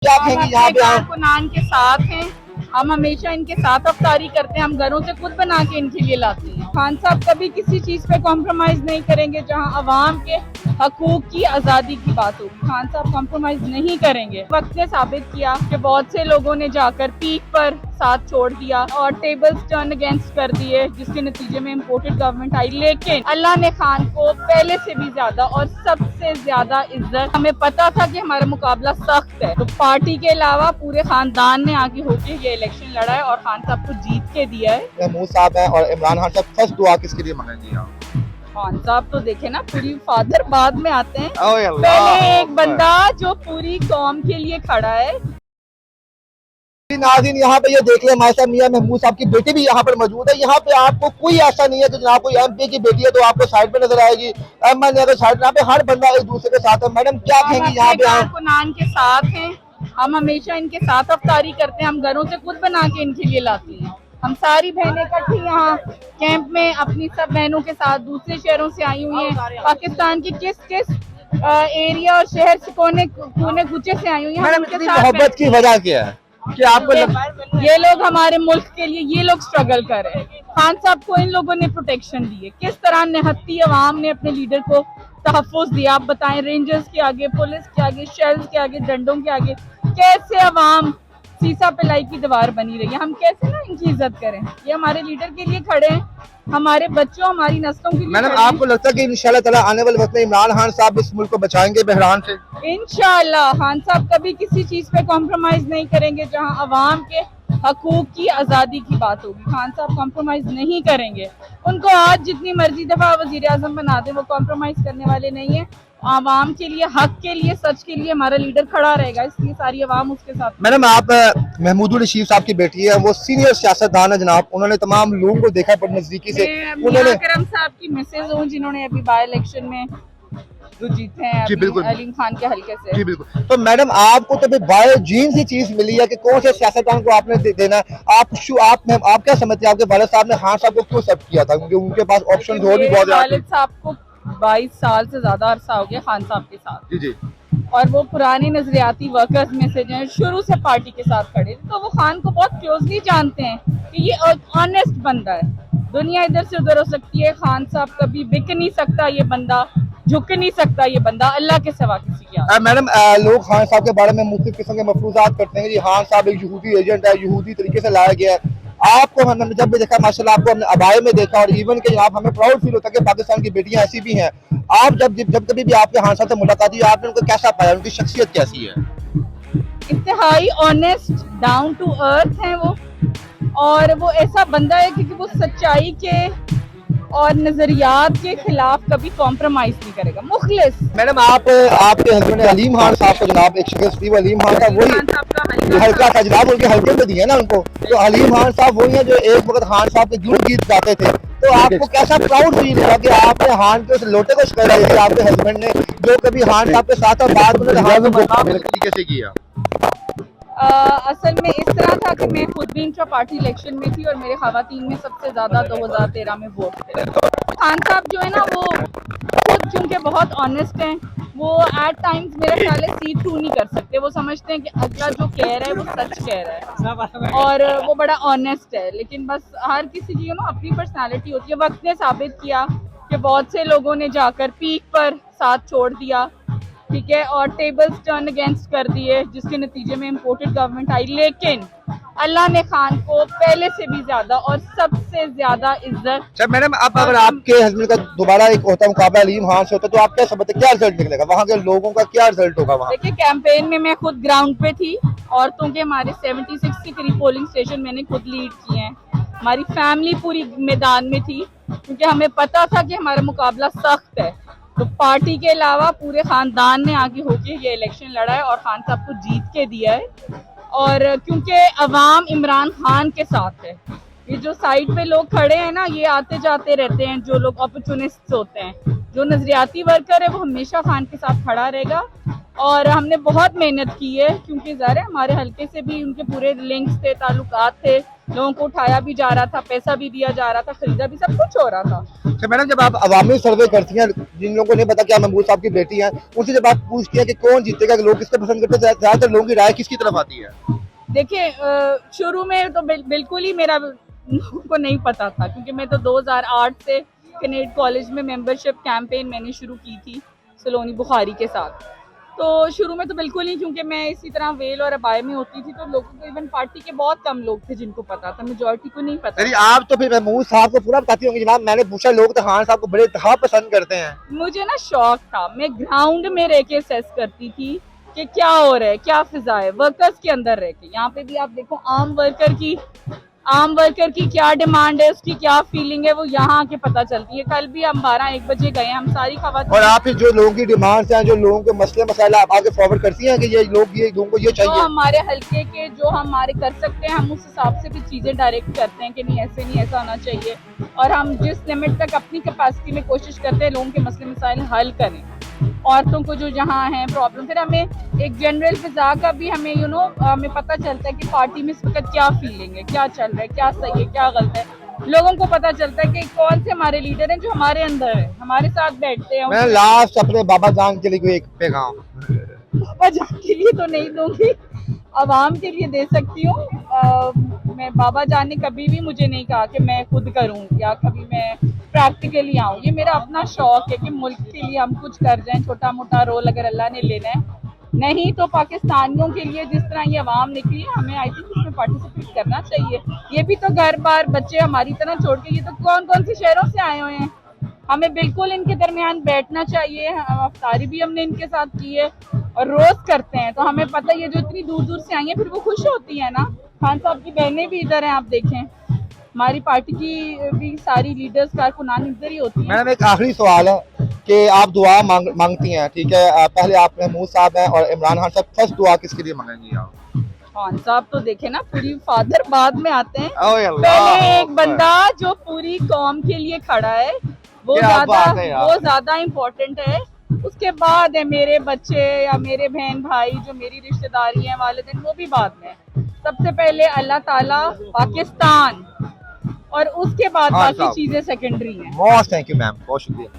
क्या कहेंगी यहाँ पे आप? कुनान के साथ हैं। हम हमेशा इनके साथ अफ्तारी करते हैं। हम घरों से खुद बना के इनके लिए लाते हैं। खान साहब कभी किसी चीज पे कॉम्प्रोमाइज नहीं करेंगे। जहां अवाम के हकूक की आज़ादी की बात होगी, खान साहब कॉम्प्रोमाइज नहीं करेंगे। वक्त ने साबित किया कि बहुत से लोगों ने जाकर पीक पर साथ छोड़ दिया और टेबल्स टर्न अगेंस्ट कर दिए, जिसके नतीजे में इम्पोर्टेड गवर्नमेंट आई। लेकिन अल्लाह ने खान को पहले से भी ज्यादा और सबसे ज्यादा इज्जत, हमें पता था कि हमारा मुकाबला सख्त है, तो पार्टी के अलावा पूरे खानदान ने आगे होकर ये इलेक्शन लड़ा है और खान साहब को जीत के दिया है। महमूद साहब हैं और इमरान खान साहब, फर्स्ट दुआ किसके लिए मांगेंगे आप? खान साहब तो देखे ना, पूरी फादर बाद में आते हैं। ओए अल्लाह। पहले एक बंदा जो पूरी कौम के लिए खड़ा है। नाज़रीन, यहाँ पे ये देख ले, हमारे साथ मियां महमूद साहब की बेटी भी यहाँ पर मौजूद है। यहाँ पे आपको कोई ऐसा नहीं है कि जनाब कोई एमपी की बेटी है तो आपको साइड पे नजर आएगी, एमएलए को साइड, यहाँ पे हर बंदा एक दूसरे के साथ है। मैडम क्या कहेंगी यहाँ पे आप? कुनान के साथ हैं। हम हमेशा इनके साथ अफ्तारी करते हैं। हम घरों से खुद बना के इनके लिए लाते हैं। हम सारी बहनें इकट्ठी यहाँ कैंप में अपनी सब बहनों के साथ दूसरे शहरों से आई हुई हैं। पाकिस्तान की किस किस एरिया और शहर से कोने गुच्छे से आई हुई हैं। मैडम इतनी मोहब्बत की वजह क्या है कि आपको ये लोग हमारे मुल्क के लिए, ये लोग स्ट्रगल कर रहे हैं। खान साहब को इन लोगों ने प्रोटेक्शन दी है। किस तरह निहत्ती अवाम ने अपने लीडर को तहफ़्फ़ुज़ दिया, आप बताएं। रेंजर्स के आगे, पुलिस के आगे, शेल्स के आगे, डंडों के आगे कैसे अवाम सीसा पिलाई की दीवार बनी रही है। हम कैसे ना इनकी इज्जत करें। ये हमारे लीडर के लिए खड़े हैं, हमारे बच्चों, हमारी नस्लों के लिए। मैडम आपको लगता है कि इंशाल्लाह ताला आने वाले वक्त में इमरान खान साहब इस मुल्क को बचाएंगे बहरान से? इंशाअल्लाह खान साहब कभी किसी चीज पे कॉम्प्रोमाइज नहीं करेंगे। जहां अवाम के हकूक की आज़ादी की बात होगी, खान साहब कॉम्प्रोमाइज नहीं करेंगे। उनको आज जितनी मर्जी दफा वजीर आजम बना दे, वो कॉम्प्रोमाइज करने वाले नहीं है। आवाम के लिए, हक के लिए, सच के लिए हमारा लीडर खड़ा रहेगा, इसलिए सारी आवाम उसके साथ। मैडम आप महमूदुल रशीद साहब की बेटी है, वो सीनियर सियासतदान है जनाब, उन्होंने तमाम लोगों को देखा पर नजदीकी से। उन्होंने करम साहब की मिसेज हूँ, जिन्होंने अभी बाई इलेक्शन में जो जीते हैं जी बिल्कुल अलीम खान के हल्के से। जी बिल्कुल। तो मैडम आपको तो बाय जीन सी चीज मिली है कि कौन से सियासतदान को आपने देना है। आप क्या समझते हैं, आपके वालिद साहब ने खान साहब को क्यों एक्सेप्ट किया था? क्योंकि उनके पास ऑप्शन और भी बहुत ज्यादा। वालिद साहब को 22 साल से ज्यादा अरसा हो गया खान साहब के साथ। जी जी। और वो पुरानी नजरियाती वर्कर्स में से जो शुरू से पार्टी के साथ खड़े थे, तो वो खान को बहुत क्लोजली जानते हैं कि ये ऑनेस्ट बंदा है। दुनिया इधर से उधर हो सकती है, खान साहब कभी बिक नहीं सकता, ये बंदा झुक नहीं सकता, ये बंदा अल्लाह के सिवा किसी के। मैडम लोग खान साहब के बारे में मुख्तलिफ किस्म के मफरूजात करते हैं कि खान साहब एक यहूदी एजेंट है, यहूदी तरीके से लाया गया है। आपको हमने जब भी देखा माशाल्लाह, आपको हमने अबाए में देखा और इवन के आप, हमें प्राउड फील होता है कि पाकिस्तान की बेटियां ऐसी भी हैं। आप जब कभी भी आपके खान साहब से मुलाकात हुई, आपने उनको कैसा पाया, उनकी शख्सियत कैसी है? इंतहाई ऑनेस्ट, डाउन टू अर्थ है वो, और वो ऐसा बंदा है क्योंकि वो सच्चाई के और नजरियात के खिलाफ कभी कॉम्प्रोमाइज नहीं करेगा। मुखलिस। मैडम आपके हस्बैंड अलीम खान साहब को जनाब एक शिकस्त थी, वो अलीम खान साहब वही हल्का था जनाब, उनके हल्के में दिए ना उनको, तो अलीम खान साहब वही है जो एक वक्त खान साहब के गिर गीत गाते थे। तो आपको कैसा प्राउड फील हुआ कि आपने खान के उस लोटे को शिकायत की थी, आपके हस्बैंड ने जो कभी खान साहब के साथ और बाद में कैसे किया? असल में इस तरह था कि मैं खुद भी इंट्रा पार्टी इलेक्शन में थी और मेरे खवातीन में सबसे ज्यादा 2013 में वोट थे। खान साहब जो है ना, वो खुद चूंकि बहुत ऑनेस्ट हैं, वो एट टाइम्स मेरा ख्याल है सीट टू नहीं कर सकते। वो समझते हैं कि अगला जो कह रहा है वो सच कह रहा है, और वो बड़ा ऑनेस्ट है। लेकिन बस हर किसी की अपनी पर्सनालिटी होती है। वक्त ने साबित किया कि बहुत से लोगों ने जाकर पीक पर साथ छोड़ दिया, ठीक है, और टेबल्स टर्न अगेंस्ट कर दिए, जिसके नतीजे में इम्पोर्टेड गवर्नमेंट आई। लेकिन अल्लाह ने खान को पहले से भी ज्यादा और सबसे ज्यादा इज्जत। मैडम अब अगर आपके हस्बैंड का दोबारा एक होता मुकाबला अलीम खान से होता तो आप क्या समझते, क्या रिजल्ट निकलेगा, वहाँ के लोगों का क्या रिजल्ट होगा वहाँ? देखिए, कैंपेन में मैं खुद ग्राउंड पे थी। औरतों के हमारे 76 के करीब पोलिंग स्टेशन मैंने खुद लीड किए हैं। हमारी फैमिली पूरी मैदान में थी, क्योंकि हमें पता था कि हमारा मुकाबला सख्त है, तो पार्टी के अलावा पूरे खानदान ने आगे होके ये इलेक्शन लड़ा है और खान साहब को जीत के दिया है। और क्योंकि अवाम इमरान खान के साथ है, ये जो साइड पे लोग खड़े हैं ना, ये आते जाते रहते हैं, जो लोग अपॉर्चुनिस्ट होते हैं, जो नजरियाती वर्कर है वो हमेशा खान के साथ खड़ा रहेगा। और हमने बहुत मेहनत की है, क्योंकि ज़ाहिर है हमारे हल्के से भी उनके पूरे लिंक्स थे, ताल्लुकात थे, लोगों को उठाया भी जा रहा था, पैसा भी दिया जा रहा था, खरीदा भी, सब कुछ हो रहा था। तो मैडम जब आप अवामी सर्वे करती हैं, जिन लोगों को नहीं पता कि आप महमूद साहब की बेटी हैं, उनसे जब आप पूछती हैं कि कौन जीतेगा, लोग किसको पसंद करते हैं, ज्यादातर लोगों की राय किसकी तरफ आती है? देखिए शुरू में तो बिल्कुल ही मेरा को नहीं पता था, क्योंकि मैं तो 2008 से कनेड कॉलेज में मेंबरशिप कैंपेन मैंने शुरू की थी सलोनी बुखारी के साथ। तो शुरू में तो बिल्कुल ही, क्योंकि मैं इसी तरह वेल और अबाय में होती थी, तो लोगों को, इवन पार्टी के बहुत कम लोग थे जिनको पता था, मेजॉरिटी को नहीं पता। अरे आप तो फिर महमूद साहब को पूरा बताती होंगी। जनाब मैंने पूछा, लोग तो खान साहब को बड़े इंतहा पसंद करते हैं। मुझे ना शौक था, मैं ग्राउंड में रह के असेस करती थी कि क्या हो रहा है, क्या फिजा है, वर्कर्स के अंदर रह के। यहाँ पे भी आप देखो आम वर्कर की क्या डिमांड है, उसकी क्या फीलिंग है, वो यहाँ आके पता चलती है। कल भी हम 12-1 बजे गए, हम सारी खवातीन। और आप फिर जो लोगों की डिमांड्स हैं, जो लोगों के मसले मसाइल आप आगे फॉरवर्ड करती हैं कि ये लोग, ये लोगों को ये जो चाहिए। हमारे हल्के के जो हमारे कर सकते हैं, हम उस हिसाब से भी चीजें डायरेक्ट करते हैं कि नहीं ऐसे नहीं, ऐसा होना चाहिए। और हम जिस लिमिट तक अपनी कैपेसिटी में कोशिश करते हैं लोगों के मसले मसाइल हल करें, औरतों को जो जहाँ है प्रॉब्लम, फिर हमें एक जनरल फिजा का भी हमें हमें पता चलता है कि पार्टी में इस वक्त क्या फीलिंग है, क्या चल रहा है, क्या सही है, क्या गलत है। लोगों को पता चलता है कि कौन से हमारे लीडर हैं जो हमारे अंदर है, हमारे साथ बैठते हैं। मैं लास्ट अपने बाबा जान के लिए कोई एक पैगाम। बाबा जान के लिए तो नहीं दूंगी, आवाम के लिए दे सकती हूँ। मैं बाबा जान ने कभी भी मुझे नहीं कहा कि मैं खुद करूँ या कभी मैं प्रैक्टिकली आऊँ। ये मेरा अपना शौक है कि मुल्क के लिए हम कुछ कर जाएं, छोटा मोटा रोल अगर अल्लाह ने लेना है। नहीं तो पाकिस्तानियों के लिए जिस तरह ये आवाम निकली है, हमें आई थिंक इसमें पार्टिसिपेट करना चाहिए। ये भी तो घर बार बच्चे हमारी तरह छोड़ के, ये तो कौन कौन सी शहरों से आए हुए हैं। हमें बिल्कुल इनके दरमियान बैठना चाहिए। अफ्तारी भी हमने इनके साथ की है और रोज करते हैं, तो हमें पता है ये जो इतनी दूर दूर से आई है, फिर वो खुश होती है ना। खान साहब की बहनें भी इधर हैं, आप देखें, हमारी पार्टी की भी सारी लीडर्स कारकुनान इधर ही होती हैं। मैडम एक आखिरी सवाल है कि आप दुआ मांगती हैं, ठीक है, पहले आप महमूद साहब हैं और इमरान खान साहब, फर्स्ट दुआ किसके लिए मांगेंगी आप? खान साहब तो देखे ना, पूरी फादर बाद में आते हैं, ओए अल्लाह, पहले एक बंदा जो पूरी कौम के लिए खड़ा है, वो ज्यादा इम्पोर्टेंट है। उसके बाद है मेरे बच्चे या मेरे बहन भाई, जो मेरी रिश्तेदारी है, वालिदैन, वो भी बाद में। सबसे पहले अल्लाह ताला, पाकिस्तान, और उसके बाद बाकी चीजें सेकेंडरी हैं। मोस्ट थैंक यू मैम, बहुत शुक्रिया।